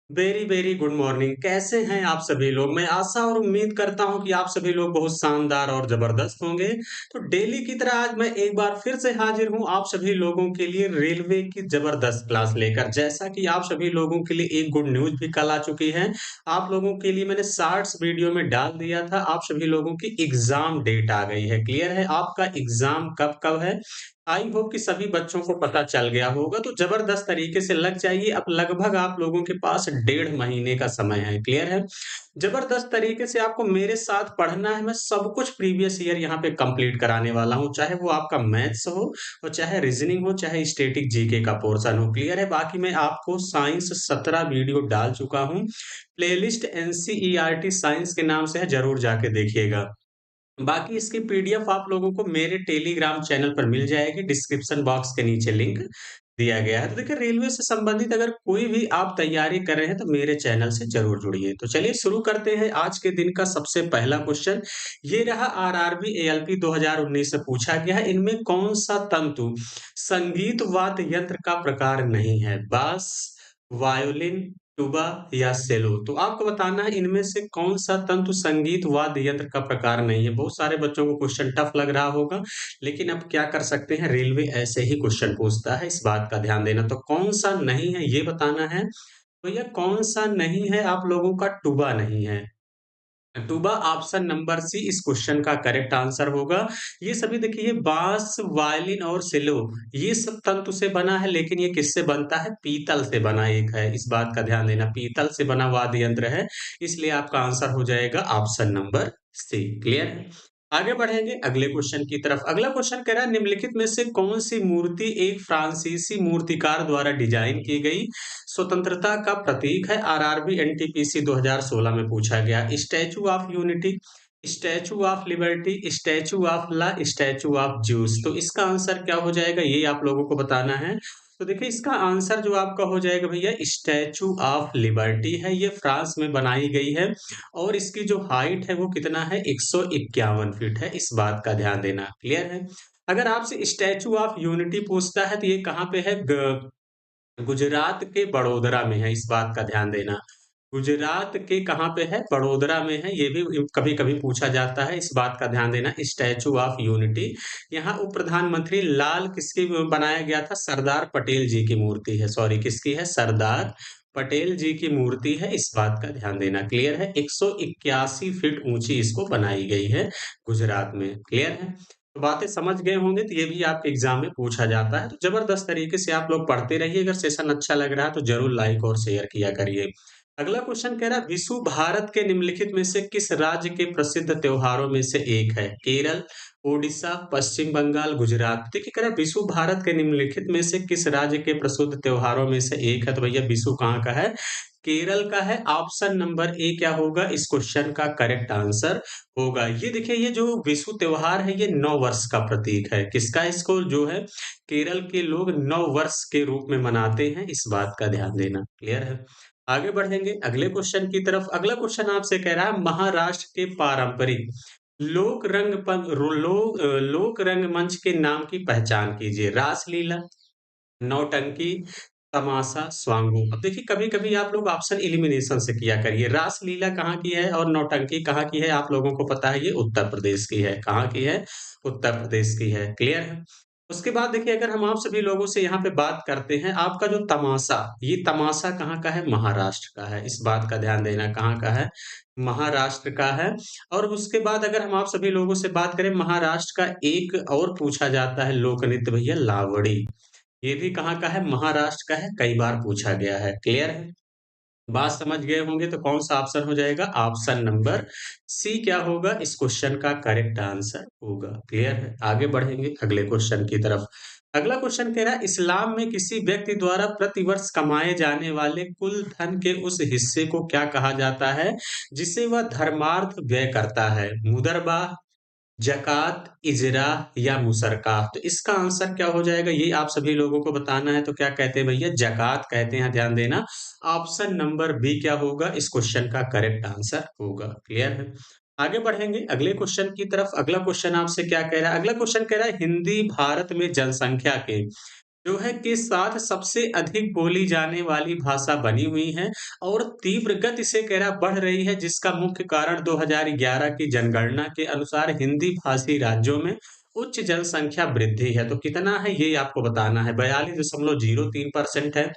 Very very good morning. कैसे हैं आप सभी लोग? मैं आशा और उम्मीद करता हूं कि आप सभी लोग बहुत शानदार और जबरदस्त होंगे। तो डेली की तरह आज मैं एक बार फिर से हाजिर हूं आप सभी लोगों के लिए रेलवे की जबरदस्त क्लास लेकर। जैसा कि आप सभी लोगों के लिए एक गुड न्यूज भी कल आ चुकी है। आप लोगों के लिए मैंने शॉर्ट्स वीडियो में डाल दिया था। आप सभी लोगों की एग्जाम डेट आ गई है। क्लियर है? आपका एग्जाम कब कब है? आई होप कि सभी बच्चों को पता चल गया होगा, तो जबरदस्त तरीके से लग जाइए। अब लगभग आप लोगों के पास 1.5 महीने का समय है। क्लियर है? जबरदस्त तरीके से आपको मेरे साथ पढ़ना है। मैं सब कुछ प्रीवियस ईयर यहाँ पे कंप्लीट कराने वाला हूँ, चाहे वो आपका मैथ्स हो और चाहे रीजनिंग हो, चाहे स्टैटिक जीके का पोर्शन हो। क्लियर है? बाकी मैं आपको साइंस 17 वीडियो डाल चुका हूँ। प्लेलिस्ट एनसीईआरटी साइंस के नाम से है, जरूर जाके देखिएगा। बाकी इसकी पीडीएफ आप लोगों को मेरे टेलीग्राम चैनल पर मिल जाएगी। डिस्क्रिप्शन बॉक्स के नीचे लिंक दिया गया है। तो देखिए, रेलवे से संबंधित अगर कोई भी आप तैयारी कर रहे हैं तो मेरे चैनल से जरूर जुड़िए। तो चलिए शुरू करते हैं आज के दिन का सबसे पहला क्वेश्चन। ये रहा, आरआरबी एएलपी 2019 से पूछा गया है, इनमें कौन सा तंतु संगीत वाद्य यंत्र का प्रकार नहीं है? बास, वायोलिन, ट्यूबा या सेलो? तो आपको बताना है इनमें से कौन सा तंतु संगीत वाद्य यंत्र का प्रकार नहीं है। बहुत सारे बच्चों को क्वेश्चन टफ लग रहा होगा, लेकिन अब क्या कर सकते हैं, रेलवे ऐसे ही क्वेश्चन पूछता है, इस बात का ध्यान देना। तो कौन सा नहीं है ये बताना है। भैया कौन सा नहीं है आप लोगों का? टूबा नहीं है। टूबा ऑप्शन नंबर सी इस क्वेश्चन का करेक्ट आंसर होगा। ये सभी देखिए, बांस, वायलिन और सेलो, ये सब तंतु से बना है, लेकिन ये किससे बनता है? पीतल से बना एक है, इस बात का ध्यान देना। पीतल से बना वाद्य यंत्र है, इसलिए आपका आंसर हो जाएगा ऑप्शन नंबर सी। क्लियर है? आगे बढ़ेंगे अगले क्वेश्चन की तरफ। अगला क्वेश्चन कह रहा है, निम्नलिखित में से कौन सी मूर्ति एक फ्रांसीसी मूर्तिकार द्वारा डिजाइन की गई स्वतंत्रता का प्रतीक है? आरआरबी एनटीपीसी 2016 में पूछा गया। Statue of Unity, Statue of Liberty, statue of law, statue of juice? तो इसका आंसर क्या हो जाएगा ये आप लोगों को बताना है। तो देखिए, इसका आंसर जो आपका हो जाएगा भैया, स्टैचू ऑफ लिबर्टी है। ये फ्रांस में बनाई गई है और इसकी जो हाइट है वो कितना है? 151 फीट है, इस बात का ध्यान देना। क्लियर है? अगर आपसे स्टैचू ऑफ यूनिटी पूछता है तो ये कहाँ पे है? गुजरात के बड़ोदरा में है, इस बात का ध्यान देना। गुजरात के कहाँ पे है? बड़ोदरा में है। ये भी कभी कभी पूछा जाता है, इस बात का ध्यान देना। स्टैचू ऑफ यूनिटी, यहाँ उप प्रधानमंत्री लाल किसकी बनाया गया था? सरदार पटेल जी की मूर्ति है। सॉरी, किसकी है? सरदार पटेल जी की मूर्ति है, इस बात का ध्यान देना। क्लियर है? 181 फीट ऊंची इसको बनाई गई है गुजरात में। क्लियर है? तो बातें समझ गए होंगे, तो ये भी आपके एग्जाम में पूछा जाता है। तो जबरदस्त तरीके से आप लोग पढ़ते रहिए। अगर सेशन अच्छा लग रहा है तो जरूर लाइक और शेयर किया करिए। अगला क्वेश्चन कह रहा है, विषु भारत के निम्नलिखित में से किस राज्य के प्रसिद्ध त्योहारों में से एक है? केरल, ओडिशा, पश्चिम बंगाल, गुजरात? देखिए, कह रहा है विषु भारत के निम्नलिखित में से किस राज्य के प्रसिद्ध त्योहारों में से एक है? तो भैया विषु कहाँ का है? केरल का है। ऑप्शन नंबर ए क्या होगा इस क्वेश्चन का करेक्ट आंसर होगा। ये देखिए, ये जो विषु त्योहार है ये नव वर्ष का प्रतीक है। किसका? इसको जो है केरल के लोग नव वर्ष के रूप में मनाते हैं, इस बात का ध्यान देना। क्लियर है? आगे बढ़ेंगे अगले क्वेश्चन की तरफ। अगला क्वेश्चन आपसे कह रहा है, महाराष्ट्र के पारंपरिक लोक रंगमंच के नाम की पहचान कीजिए। रासलीला, नौटंकी, तमाशा, स्वांगो? अब देखिए, कभी कभी आप लोग ऑप्शन एलिमिनेशन से किया करिए। रासलीला कहाँ की है और नौटंकी कहाँ की है? आप लोगों को पता है, ये उत्तर प्रदेश की है। कहाँ की है? उत्तर प्रदेश की है। क्लियर है? उसके बाद देखिए, अगर हम आप सभी लोगों से यहाँ पे बात करते हैं, आपका जो तमाशा, ये तमाशा कहाँ का है? महाराष्ट्र का है, इस बात का ध्यान देना। कहाँ का है? महाराष्ट्र का है। और उसके बाद अगर हम आप सभी लोगों से बात करें, महाराष्ट्र का एक और पूछा जाता है लोक नृत्य भैया, लावड़ी। ये भी कहाँ का है? महाराष्ट्र का है, कई बार पूछा गया है। क्लियर है? बात समझ गए होंगे, तो कौन सा ऑप्शन हो जाएगा? ऑप्शन नंबर सी क्या होगा इस क्वेश्चन का करेक्ट आंसर होगा। क्लियर है? आगे बढ़ेंगे अगले क्वेश्चन की तरफ। अगला क्वेश्चन कह रहा है, इस्लाम में किसी व्यक्ति द्वारा प्रतिवर्ष कमाए जाने वाले कुल धन के उस हिस्से को क्या कहा जाता है जिसे वह धर्मार्थ व्यय करता है? मुदरबा, ज़कात, इजरा या मुसरका? तो इसका आंसर क्या हो जाएगा ये आप सभी लोगों को बताना है। तो क्या कहते हैं भैया? ज़कात कहते हैं, ध्यान देना। ऑप्शन नंबर बी क्या होगा इस क्वेश्चन का करेक्ट आंसर होगा। क्लियर है? आगे बढ़ेंगे अगले क्वेश्चन की तरफ। अगला क्वेश्चन आपसे क्या कह रहा है? अगला क्वेश्चन कह रहा है, हिंदी भारत में जनसंख्या के जो है के साथ सबसे अधिक बोली जाने वाली भाषा बनी हुई है और तीव्र गति से कह रहा बढ़ रही है, जिसका मुख्य कारण 2011 की जनगणना के अनुसार हिंदी भाषी राज्यों में उच्च जनसंख्या वृद्धि है। तो कितना है ये आपको बताना है। 42.03% है,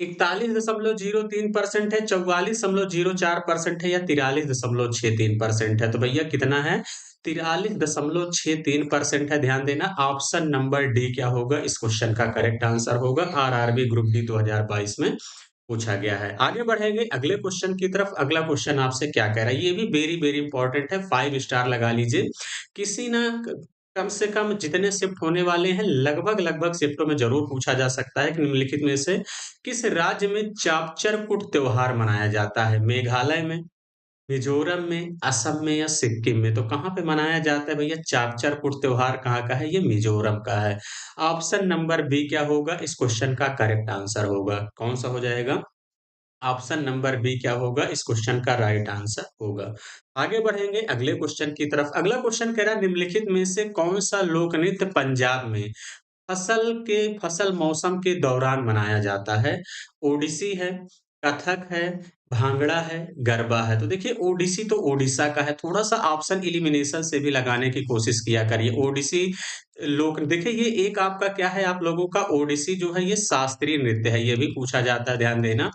41.03% है, 44.04% है या 43.63% है। तो भैया कितना है? 43.63% है। ध्यान देना, ऑप्शन नंबर डी क्या होगा इस क्वेश्चन का करेक्ट आंसर होगा। आरआरबी ग्रुप डी 2022 में पूछा गया है। आगे बढ़ेंगे अगले क्वेश्चन की तरफ। अगला क्वेश्चन आपसे क्या कह रहा है, ये भी वेरी वेरी इंपॉर्टेंट है, 5 स्टार लगा लीजिए। किसी ना कम से कम जितने शिफ्ट होने वाले हैं, लगभग लगभग शिफ्टों में जरूर पूछा जा सकता है कि निम्नलिखित में से किस राज्य में चापचरकुट त्योहार मनाया जाता है? मेघालय में, मिजोरम में, असम में या सिक्किम में? तो कहाँ पे मनाया जाता है भैया चापचरकुट त्योहार? कहाँ का है? ये मिजोरम का है। ऑप्शन नंबर बी क्या होगा इस क्वेश्चन का करेक्ट आंसर होगा? कौन सा हो जाएगा? ऑप्शन नंबर बी क्या होगा इस क्वेश्चन का राइट आंसर होगा। आगे बढ़ेंगे अगले क्वेश्चन की तरफ। अगला क्वेश्चन कह रहा है निम्नलिखित में से कौन सा लोक नृत्य पंजाब में फसल मौसम के दौरान मनाया जाता है? ओडिसी है, कथक है, भांगड़ा है, गरबा है? तो देखिए ओडिसी तो ओडिशा का है, थोड़ा सा ऑप्शन एलिमिनेशन से भी लगाने की कोशिश किया करिए। ओडिसी लोक देखिए ये एक आपका क्या है, आप लोगों का ओडिसी जो है ये शास्त्रीय नृत्य है, ये भी पूछा जाता है, ध्यान देना।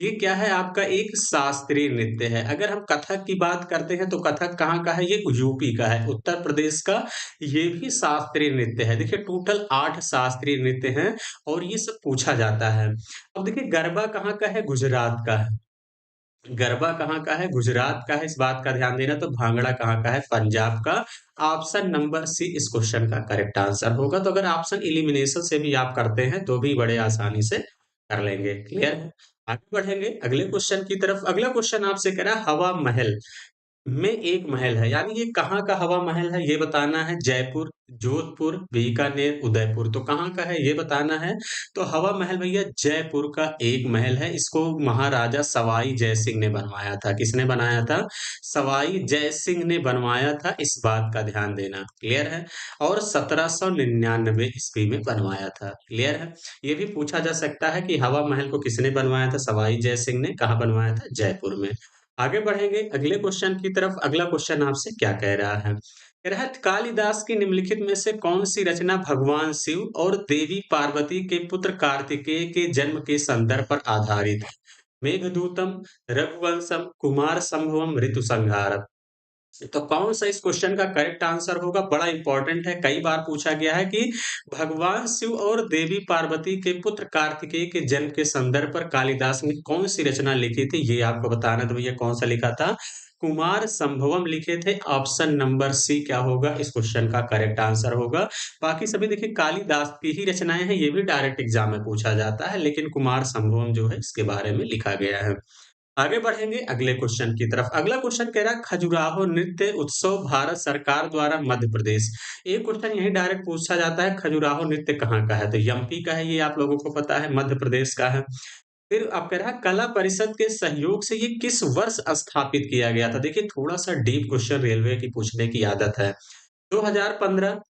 ये क्या है आपका एक शास्त्रीय नृत्य है। अगर हम कथक की बात करते हैं तो कथक कहाँ का है? ये यूपी का है, उत्तर प्रदेश का। ये भी शास्त्रीय नृत्य है। देखिए टोटल 8 शास्त्रीय नृत्य हैं और ये सब पूछा जाता है। अब देखिए गरबा कहाँ का है? गुजरात का है। गरबा कहाँ का है? गुजरात का है, इस बात का ध्यान देना। तो भांगड़ा कहाँ का है? पंजाब का। ऑप्शन नंबर सी इस क्वेश्चन का करेक्ट आंसर होगा। तो अगर ऑप्शन एलिमिनेशन से भी आप करते हैं तो भी बड़े आसानी से कर लेंगे। क्लियर है? आगे बढ़ेंगे अगले क्वेश्चन की तरफ। अगला क्वेश्चन आपसे कह रहा है हवा महल में एक महल है, यानी ये कहाँ का हवा महल है ये बताना है। जयपुर, जोधपुर, बीकानेर, उदयपुर? तो कहाँ का है ये बताना है। तो हवा महल भैया जयपुर का एक महल है, इसको महाराजा सवाई जय सिंह ने बनवाया था। किसने बनाया था? सवाई जय सिंह ने बनवाया था, इस बात का ध्यान देना। क्लियर है? और 1799 ईस्वी में बनवाया था। क्लियर है? ये भी पूछा जा सकता है कि हवा महल को किसने बनवाया था? सवाई जय सिंह ने। कहाँ बनवाया था? जयपुर में। आगे बढ़ेंगे अगले क्वेश्चन की तरफ। अगला क्वेश्चन आपसे क्या कह रहा है? कह रहा है कालिदास की निम्नलिखित में से कौन सी रचना भगवान शिव और देवी पार्वती के पुत्र कार्तिकेय के जन्म के संदर्भ पर आधारित है? मेघदूतम, रघुवंशम, कुमार संभवम, ऋतुसंहारम? तो कौन सा इस क्वेश्चन का करेक्ट आंसर होगा? बड़ा इंपॉर्टेंट है, कई बार पूछा गया है कि भगवान शिव और देवी पार्वती के पुत्र कार्तिकेय के जन्म के संदर्भ पर कालिदास ने कौन सी रचना लिखी थी, ये आपको बताना। तो भैया कौन सा लिखा था? कुमार संभवम लिखे थे। ऑप्शन नंबर सी क्या होगा इस क्वेश्चन का करेक्ट आंसर होगा। बाकी सभी देखिए कालिदास की ही रचनाएं हैं, ये भी डायरेक्ट एग्जाम में पूछा जाता है, लेकिन कुमार संभवम जो है इसके बारे में लिखा गया है। आगे बढ़ेंगे अगले क्वेश्चन की तरफ। अगला क्वेश्चन कह रहा है खजुराहो नृत्य उत्सव भारत सरकार द्वारा मध्य प्रदेश। एक क्वेश्चन यही डायरेक्ट पूछा जाता है, खजुराहो नृत्य कहाँ का है? तो एमपी का है, ये आप लोगों को पता है, मध्य प्रदेश का है। फिर आप कह रहा है कला परिषद के सहयोग से ये किस वर्ष स्थापित किया गया था? देखिए थोड़ा सा डीप क्वेश्चन रेलवे की पूछने की आदत है। 2015,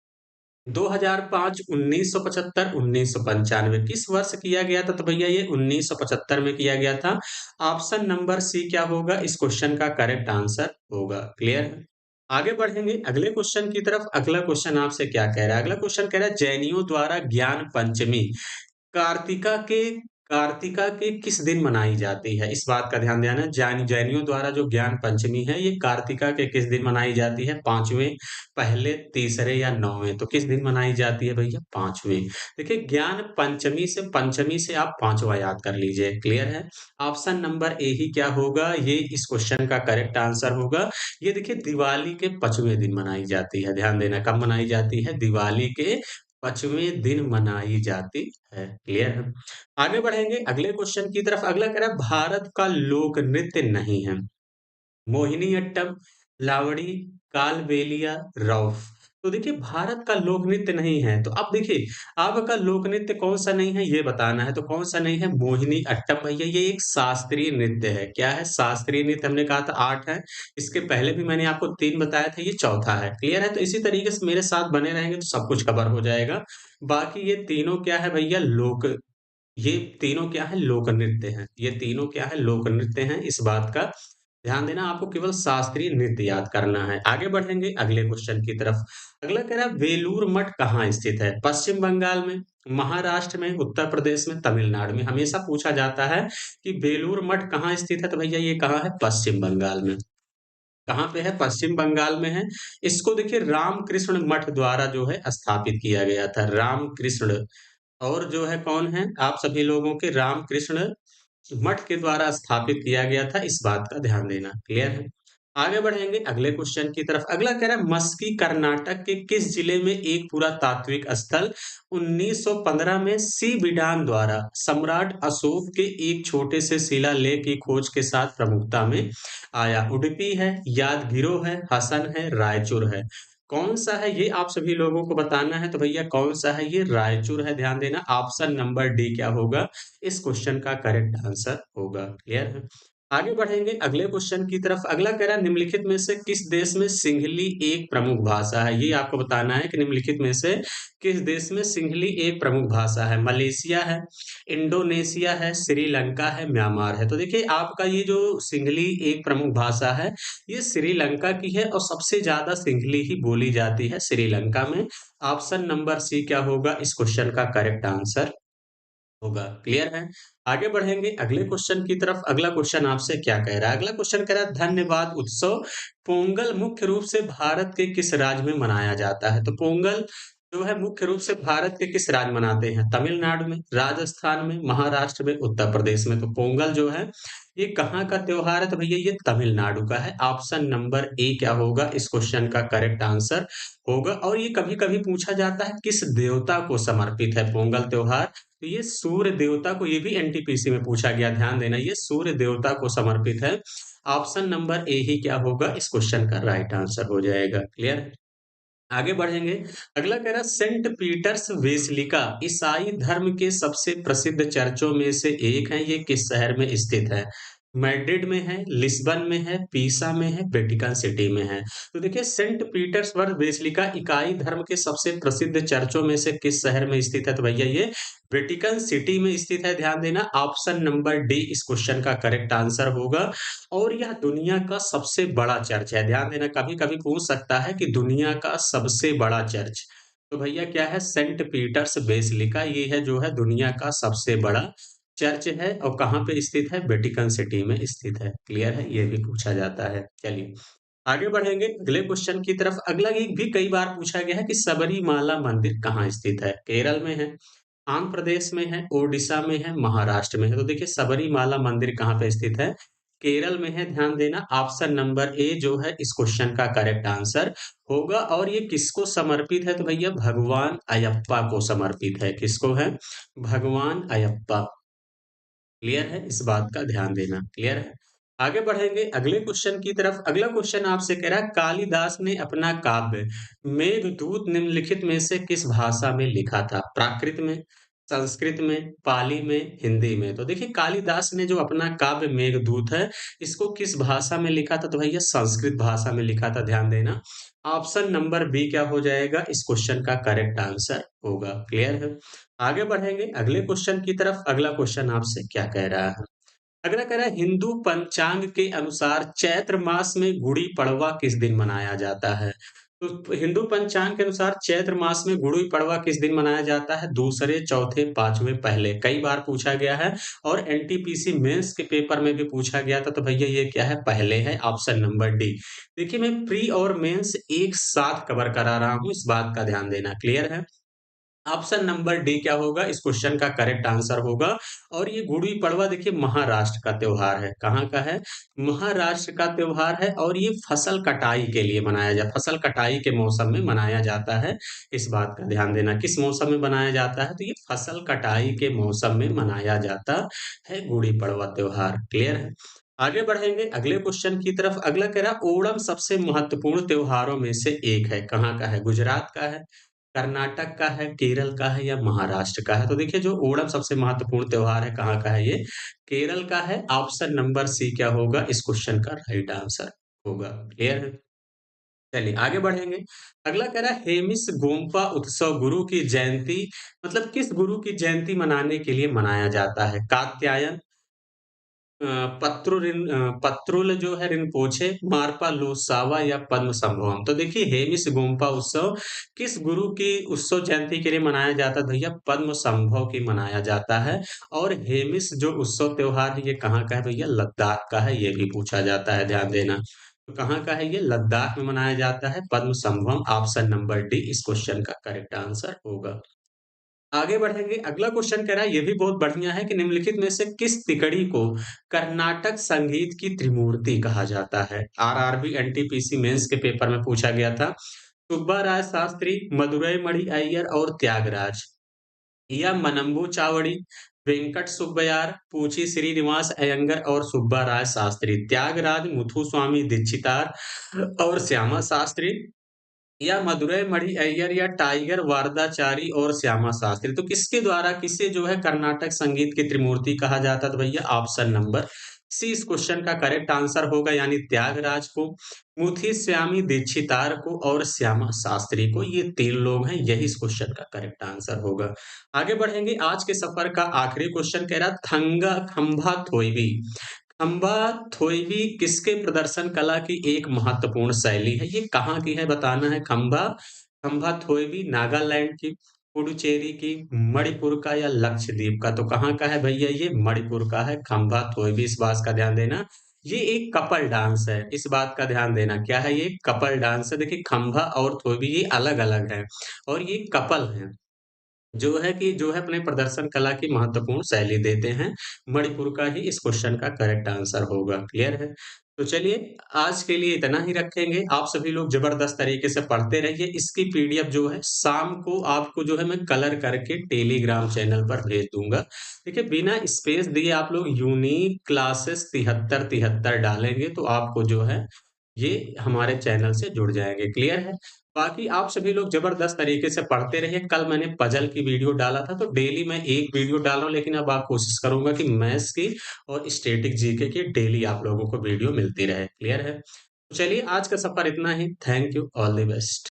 2005, 1975, 1995? किस वर्ष किया गया था? तो भैया ये 1975 में किया गया था। ऑप्शन नंबर सी क्या होगा इस क्वेश्चन का करेक्ट आंसर होगा। क्लियर है? आगे बढ़ेंगे अगले क्वेश्चन की तरफ। अगला क्वेश्चन आपसे क्या कह रहा है? अगला क्वेश्चन कह रहा है जैनियों द्वारा ज्ञान पंचमी कार्तिका के कार्तिका के किस दिन मनाई जाती है? इस बात का ध्यान देना। जैनियों द्वारा जो ज्ञान पंचमी है ये कार्तिका के किस दिन मनाई जाती है? पांचवें, पहले, तीसरे या नौवें? तो किस दिन मनाई जाती है भैया? पांचवें। देखिए ज्ञान पंचमी से आप पांचवा याद कर लीजिए। क्लियर है? ऑप्शन नंबर ए ही क्या होगा ये इस क्वेश्चन का करेक्ट आंसर होगा। ये देखिए दिवाली के पांचवें दिन मनाई जाती है। ध्यान देना, कब मनाई जाती है? दिवाली के पांचवें दिन मनाई जाती है। क्लियर है? आगे बढ़ेंगे अगले क्वेश्चन की तरफ। अगला कह रहा है भारत का लोक नृत्य नहीं है। मोहिनीअट्टम, लावड़ी, कालबेलिया, रौफ? तो देखिए भारत का लोक नृत्य नहीं है, तो अब देखिए आपका लोक नृत्य कौन-सा नहीं है ये बताना है, तो कौन-सा नहीं है? मोहिनी अट्टम भैया ये एक शास्त्रीय नृत्य है। क्या है? शास्त्रीय नृत्य हमने कहा था 8 है, इसके पहले भी मैंने आपको 3 बताया था, ये चौथा है। क्लियर है? तो इसी तरीके से मेरे साथ बने रहेंगे तो सब कुछ कवर हो जाएगा। बाकी ये तीनों क्या है भैया? ये तीनों क्या है? लोक नृत्य हैं। ये तीनों क्या है? लोक नृत्य हैं, इस बात का ध्यान देना। आपको केवल शास्त्रीय नृत्य याद करना है। आगे बढ़ेंगे अगले क्वेश्चन की तरफ। अगला कह रहा है वेलूर मठ कहाँ स्थित है? पश्चिम बंगाल में, महाराष्ट्र में, उत्तर प्रदेश में, तमिलनाडु में। हमेशा पूछा जाता है कि बेलूर मठ कहाँ स्थित है? तो भैया ये कहाँ है? पश्चिम बंगाल में। कहाँ पे है? पश्चिम बंगाल में है। इसको देखिए रामकृष्ण मठ द्वारा जो है स्थापित किया गया था। रामकृष्ण और जो है कौन है? आप सभी लोगों के रामकृष्ण मठ के द्वारा स्थापित किया गया था, इस बात का ध्यान देना। क्लियर है? आगे बढ़ेंगे अगले क्वेश्चन की तरफ। अगला कह रहा है मस्की कर्नाटक के किस जिले में एक पुरातात्विक स्थल 1915 में सी विडान द्वारा सम्राट अशोक के एक छोटे से शिलालेख की खोज के साथ प्रमुखता में आया? उडुपी है, यादगिरो है, हसन है, रायचूर है। कौन सा है ये आप सभी लोगों को बताना है, तो भैया कौन सा है ये? रायचूर है। ध्यान देना ऑप्शन नंबर डी क्या होगा? इस क्वेश्चन का करेक्ट आंसर होगा। क्लियर है? आगे बढ़ेंगे अगले क्वेश्चन की तरफ। अगला कह रहा है निम्नलिखित में से किस देश में सिंहली एक प्रमुख भाषा है? ये आपको बताना है कि निम्नलिखित में से किस देश में सिंहली एक प्रमुख भाषा है? मलेशिया है, इंडोनेशिया है, श्रीलंका है, म्यांमार है। तो देखिए आपका ये जो सिंहली एक प्रमुख भाषा है, ये श्रीलंका की है और सबसे ज्यादा सिंहली ही बोली जाती है श्रीलंका में। ऑप्शन नंबर सी क्या होगा? इस क्वेश्चन का करेक्ट आंसर होगा। क्लियर है? आगे बढ़ेंगे अगले क्वेश्चन की तरफ। अगला क्वेश्चन आपसे क्या कह रहा है? अगला क्वेश्चन कह रहा है धन्यवाद उत्सव पोंगल मुख्य रूप से भारत के किस राज्य में मनाया जाता है? तो पोंगल जो है मुख्य रूप से भारत के किस राज्य मनाते हैं? तमिलनाडु में, राजस्थान में, महाराष्ट्र में, उत्तर प्रदेश में। तो पोंगल जो है ये कहाँ का त्योहार है? तो भैया ये तमिलनाडु का है। ऑप्शन नंबर ए क्या होगा? इस क्वेश्चन का करेक्ट आंसर होगा। और ये कभी कभी पूछा जाता है किस देवता को समर्पित है पोंगल त्योहार? तो ये सूर्य देवता को, ये भी एनटीपीसी में पूछा गया, ध्यान देना, ये सूर्य देवता को समर्पित है। ऑप्शन नंबर ए ही क्या होगा? इस क्वेश्चन का राइट आंसर हो जाएगा। क्लियर है? आगे बढ़ेंगे। अगला कह रहा है सेंट पीटर्स बेसिलिका ईसाई धर्म के सबसे प्रसिद्ध चर्चों में से एक है। ये किस शहर में स्थित है? मैड्रिड में है, लिस्बन में है, पीसा में है, वेटिकन सिटी में है। तो देखिए सेंट पीटर्सबर्ग बेसिलिका इकाई धर्म के सबसे प्रसिद्ध चर्चों में से किस शहर में स्थित है? तो भैया ये वेटिकन सिटी में स्थित है। ध्यान देना ऑप्शन नंबर डी इस क्वेश्चन का करेक्ट आंसर होगा। और यह दुनिया का सबसे बड़ा चर्च है। ध्यान देना कभी-कभी पूछ सकता है कि दुनिया का सबसे बड़ा चर्च। तो भैया क्या है? सेंट पीटर्स बेसिलिका ये है जो है दुनिया का सबसे बड़ा चर्च है और कहाँ पे स्थित है? वेटिकन सिटी में स्थित है। क्लियर है? ये भी पूछा जाता है। चलिए आगे बढ़ेंगे अगले क्वेश्चन की तरफ। अगला एक भी कई बार पूछा गया है कि सबरीमाला मंदिर कहाँ स्थित है? केरल में है, आंध्र प्रदेश में है, ओडिशा में है, महाराष्ट्र में है। तो देखिए सबरीमाला मंदिर कहाँ पे स्थित है? केरल में है। ध्यान देना ऑप्शन नंबर ए जो है इस क्वेश्चन का करेक्ट आंसर होगा। और ये किसको समर्पित है? तो भैया भगवान अयप्पा को समर्पित है। किसको है? भगवान अयप्पा। क्लियर है? इस बात का ध्यान देना। क्लियर है? आगे बढ़ेंगे अगले क्वेश्चन की तरफ। अगला क्वेश्चन आपसे कह रहा है कालिदास ने अपना काव्य मेघदूत निम्नलिखित में से किस भाषा में लिखा था? प्राकृत में, संस्कृत में, पाली में, हिंदी में। तो देखिए कालिदास ने जो अपना काव्य मेघदूत है इसको किस भाषा में लिखा था? तो भैया संस्कृत भाषा में लिखा था। ध्यान देना ऑप्शन नंबर बी क्या हो जाएगा? इस क्वेश्चन का करेक्ट आंसर होगा। क्लियर है? आगे बढ़ेंगे अगले क्वेश्चन की तरफ। अगला क्वेश्चन आपसे क्या कह रहा है? अगला कह रहा है हिंदू पंचांग के अनुसार चैत्र मास में गुड़ी पड़वा किस दिन मनाया जाता है? तो हिंदू पंचांग के अनुसार चैत्र मास में गुड़ी पड़वा किस दिन मनाया जाता है? दूसरे, चौथे, पांचवें, पहले। कई बार पूछा गया है और एनटीपीसी मेंस के पेपर में भी पूछा गया था। तो भैया ये क्या है? पहले है। Option number D. देखिए मैं प्री और मेंस एक साथ कवर करा रहा हूं, इस बात का ध्यान देना। क्लियर है? ऑप्शन नंबर डी क्या होगा? इस क्वेश्चन का करेक्ट आंसर होगा। और ये गुड़ी पड़वा देखिए महाराष्ट्र का त्योहार है। कहाँ का है? महाराष्ट्र का त्योहार है। और ये फसल कटाई के लिए मनाया जाता, फसल कटाई के मौसम में मनाया जाता है। इस बात का ध्यान देना। किस मौसम में मनाया जाता है? तो ये फसल कटाई के मौसम में मनाया जाता है गुड़ी पड़वा त्योहार। क्लियर है? आगे बढ़ेंगे अगले क्वेश्चन की तरफ। अगला कह रहा ओणम सबसे महत्वपूर्ण त्योहारों में से एक है। कहाँ का है? गुजरात का है, कर्नाटक का है, केरल का है या महाराष्ट्र का है? तो देखिए जो ओणम सबसे महत्वपूर्ण त्योहार है, कहाँ का है ये? केरल का है। ऑप्शन नंबर सी क्या होगा इस क्वेश्चन का राइट आंसर होगा। क्लियर है? चलिए आगे बढ़ेंगे। अगला कह रहा है हेमिस गोम्पा उत्सव गुरु की जयंती मतलब किस गुरु की जयंती मनाने के लिए मनाया जाता है? कात्यायन, अ, पत्रुल जो है रिनपोछे, मार्पा लोसावा या पद्मसंभवम। तो देखिए हेमिस गोम्पा उत्सव किस गुरु की उत्सव जयंती के लिए मनाया जाता है भैया? पद्मसंभव की मनाया जाता है। और हेमिस जो उत्सव त्योहार है ये कहाँ का है भैया? लद्दाख का है, ये भी पूछा जाता है, ध्यान देना। तो कहाँ का है ये? लद्दाख में मनाया जाता है पद्मसंभव। ऑप्शन नंबर डी इस क्वेश्चन का करेक्ट आंसर होगा। आगे बढ़ेंगे अगला क्वेश्चन कह रहा है ये भी बहुत बढ़िया है कि निम्नलिखित में से किस तिकड़ी को कर्नाटक संगीत की त्रिमूर्ति कहा जाता है? आरआरबी एनटीपीसी मेंस के पेपर में पूछा गया था। सुब्बा राय शास्त्री, मदुरई मणि अय्यर और त्यागराज या मनम्बू चावड़ी, वेंकट सुब्बयार, पूची श्रीनिवास अयंगर और सुब्बा राय शास्त्री। त्यागराज, मुथुस्वामी दीक्षितार और श्यामा शास्त्री या मदुरै मणि अय्यर या टाइगर वारदाचारी और श्यामा शास्त्री। तो किसके द्वारा किसे जो है कर्नाटक संगीत की त्रिमूर्ति कहा जाता था भैया? ऑप्शन नंबर सी इस क्वेश्चन का करेक्ट आंसर होगा, यानी त्यागराज को, मुथुस्वामी दीक्षितार को और श्यामा शास्त्री को। ये 3 लोग हैं, यही इस क्वेश्चन का करेक्ट आंसर होगा। आगे बढ़ेंगे आज के सफर का आखिरी क्वेश्चन कह रहा थंगा खंभा थोईबी। खंबा थोईबी किसके प्रदर्शन कला की एक महत्वपूर्ण शैली है? ये कहाँ की है बताना है। खंबा खंबा थोईबी नागालैंड की, पुडुचेरी की, मणिपुर का या लक्षद्वीप का? तो कहाँ का है भैया? ये मणिपुर का है खंबा थोईबी। इस बात का ध्यान देना। ये एक कपल डांस है, इस बात का ध्यान देना। क्या है ये? कपल डांस है। देखिए खंबा और थोईबी ये अलग अलग है और ये कपल है जो है अपने प्रदर्शन कला की महत्वपूर्ण शैली देते हैं। मणिपुर का ही इस क्वेश्चन का करेक्ट आंसर होगा। क्लियर है? तो चलिए आज के लिए इतना ही रखेंगे। आप सभी लोग जबरदस्त तरीके से पढ़ते रहिए। इसकी पीडीएफ जो है शाम को आपको जो है मैं कलर करके टेलीग्राम चैनल पर भेज दूंगा। देखिए बिना स्पेस दिए आप लोग यूनिक क्लासेस 73-73 डालेंगे तो आपको जो है ये हमारे चैनल से जुड़ जाएँगे। क्लियर है? बाकी आप सभी लोग ज़बरदस्त तरीके से पढ़ते रहिए। कल मैंने पज़ल की वीडियो डाला था, तो डेली मैं 1 वीडियो डाल रहा हूँ, लेकिन अब आप कोशिश करूँगा कि मैथ्स की और स्टैटिक जीके की डेली आप लोगों को वीडियो मिलती रहे। क्लियर है? तो चलिए आज का सफ़र इतना ही। Thank you, all the best.